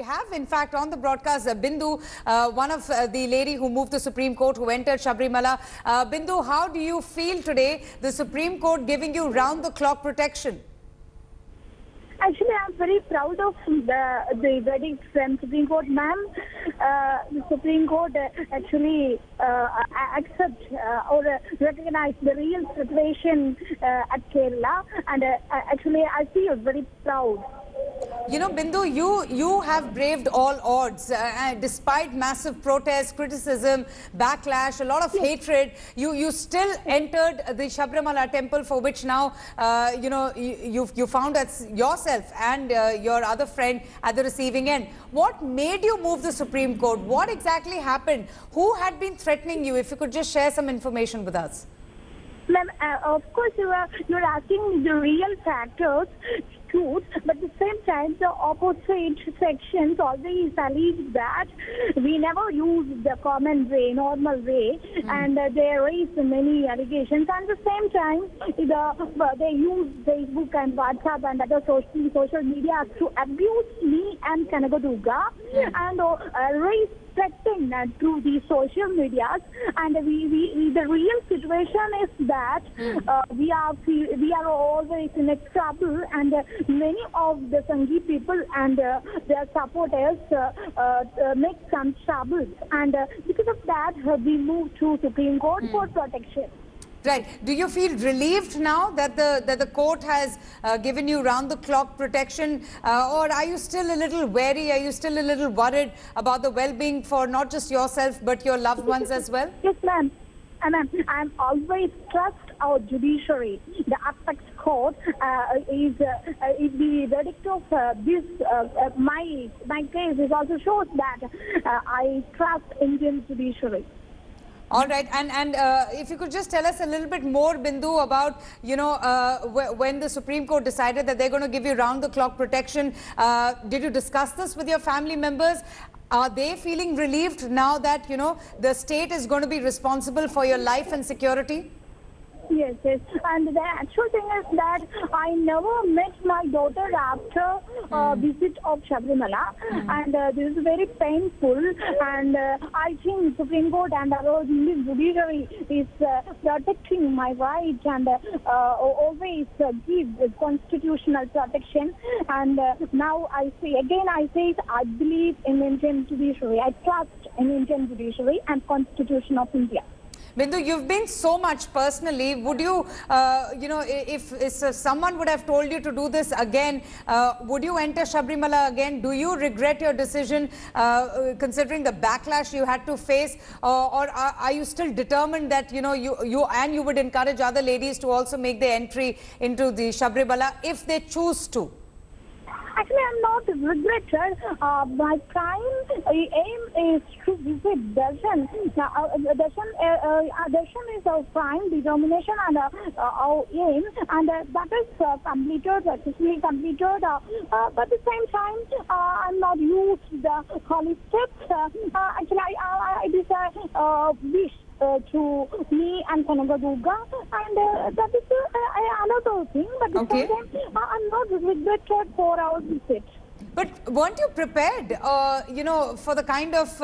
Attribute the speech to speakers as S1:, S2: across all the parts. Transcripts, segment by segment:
S1: have, in fact, on the broadcast, Bindu, one of the lady who moved the Supreme Court, who entered Sabarimala. Bindu, how do you feel today, the Supreme Court giving you round-the-clock protection?
S2: Actually, I'm very proud of the verdict from Supreme Court, ma'am. The Supreme Court actually accept or recognize the real situation at Kerala, and actually I feel very proud.
S1: You know, Bindu, you have braved all odds, despite massive protests, criticism, backlash, a lot of hatred. You still entered the Sabarimala temple, for which now, you found yourself and your other friend at the receiving end. What made you move the Supreme Court? What exactly happened? Who had been threatening you? If you could just share some information with us.
S2: Ma'am, of course, you're asking the real factors. Truth, but at the same time, the opposite sections always allege that we never use the common way, normal way, and they raise many allegations. And at the same time, they use Facebook and WhatsApp and other social media to abuse me and Kanakadurga and raise threatening through the social medias. And the real situation is that we are always in a trouble, and many of the Sangeet people and their supporters make some trouble, and because of that we moved to Supreme Court for protection.
S1: Right. Do you feel relieved now that the court has given you round-the-clock protection, or are you still a little wary? Are you still a little worried about the well-being for not just yourself but your loved ones as well?
S2: Yes, ma'am. I'm always trust our judiciary. The apex court is the verdict of this. My case is also shows that I trust Indian judiciary.
S1: All right, and if you could just tell us a little bit more, Bindu, about, when the Supreme Court decided that they're going to give you round-the-clock protection. Did you discuss this with your family members? Are they feeling relieved now that, the state is going to be responsible for your life and security?
S2: Yes. And the actual thing is that I never met my daughter after visit of Sabarimala, and this is very painful. And I think Supreme Court and our Indian judiciary is protecting my rights and always give constitutional protection. And now I say I believe in Indian judiciary. I trust in Indian judiciary and Constitution of India.
S1: Bindu, you've been so much personally. Would you, if someone would have told you to do this again, would you enter Sabarimala again? Do you regret your decision, considering the backlash you had to face, or are you still determined that you would encourage other ladies to also make their entry into the Sabarimala if they choose to?
S2: Actually, I'm not regretted. My prime aim is to visit Darshan. Darshan is our prime determination and our aim, and that is completed, successfully completed. But at the same time, I'm not used to the holy steps. Actually, it is a wish to me and Kanakadurga, and that is another thing. But at the same time, I'm not regretted for our visit.
S1: But weren't you prepared, for the kind of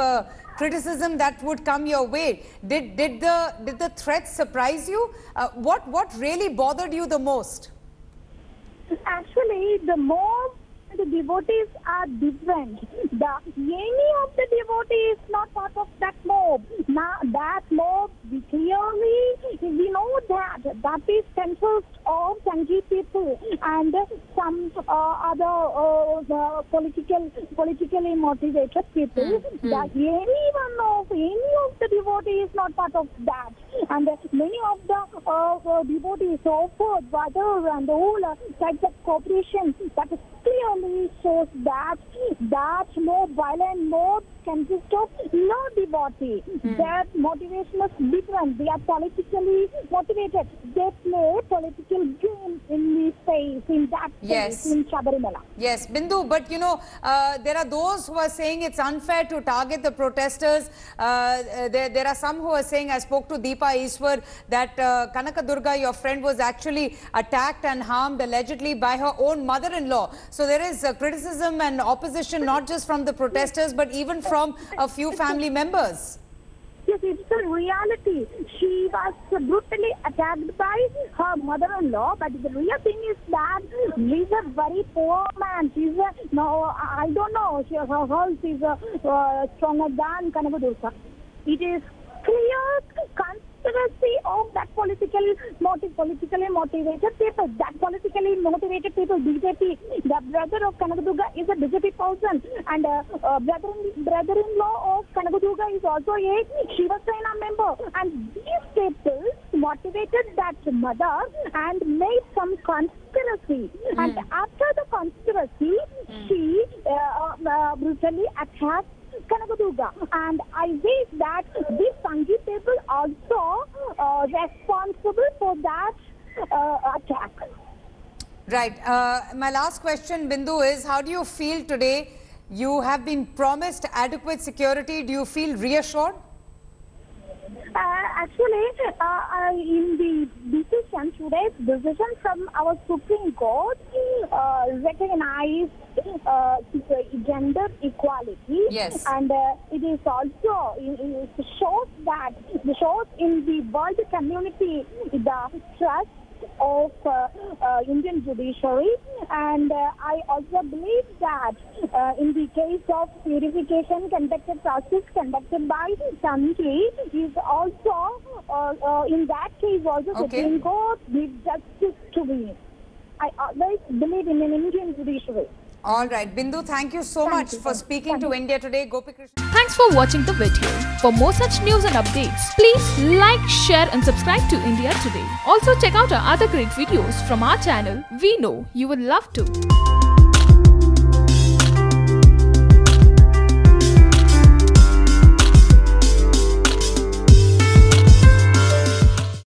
S1: criticism that would come your way? Did the threats surprise you? What really bothered you the most?
S2: Actually, the more the devotees are different. Any of the devotees is not part of that mob. Now that mob, we know that is composed of Sangeet people and some other politically motivated people. That any of the devotees is not part of that. And many of the devotees offered brother and all types of cooperation. That is clearly shows that more violent mob consists of no devotee. Their motivation is different. They are politically motivated. They play political game in that space, in Sabarimala.
S1: Yes, Bindu, but there are those who are saying it's unfair to target the protesters. There are some who are saying, I spoke to Deepa Iswar, that Kanakadurga, your friend, was actually attacked and harmed allegedly by her own mother-in-law. So there is criticism and opposition, not just from the protesters, but even from a few family members.
S2: Yes, it's a reality. She was brutally attacked by her mother-in-law, but the real thing is that she's a very poor man. She's a, no, I don't know, her house is stronger than Kanakadurga. It is clear conspiracy of that politically motivated people. That politically motivated people, BJP, the brother of Kanakadurga is a BJP person, and brother-in-law of Kanakadurga is also a Shiva Sena member. And these people motivated that mother and made some conspiracy. And after the conspiracy, she brutally attacked Kanakadurga, and I wish that these Sangeet people also responsible for that attack.
S1: Right. My last question, Bindu, is how do you feel today? You have been promised adequate security. Do you feel reassured?
S2: Actually, in the decision, today's decision from our Supreme Court recognized gender equality.
S1: Yes.
S2: And it is also, it shows in the world community the trust of Indian judiciary, and I also believe that in the case of purification process conducted by Sangeet is also in that case also Supreme Court gives justice to me. I always believe in an Indian judiciary.
S1: All right, Bindu, thank you so much for speaking to India Today. Gopi Krishna.
S3: Thanks for watching the video. For more such news and updates, please like, share and subscribe to India Today. Also check out our other great videos from our channel. We know you would love to.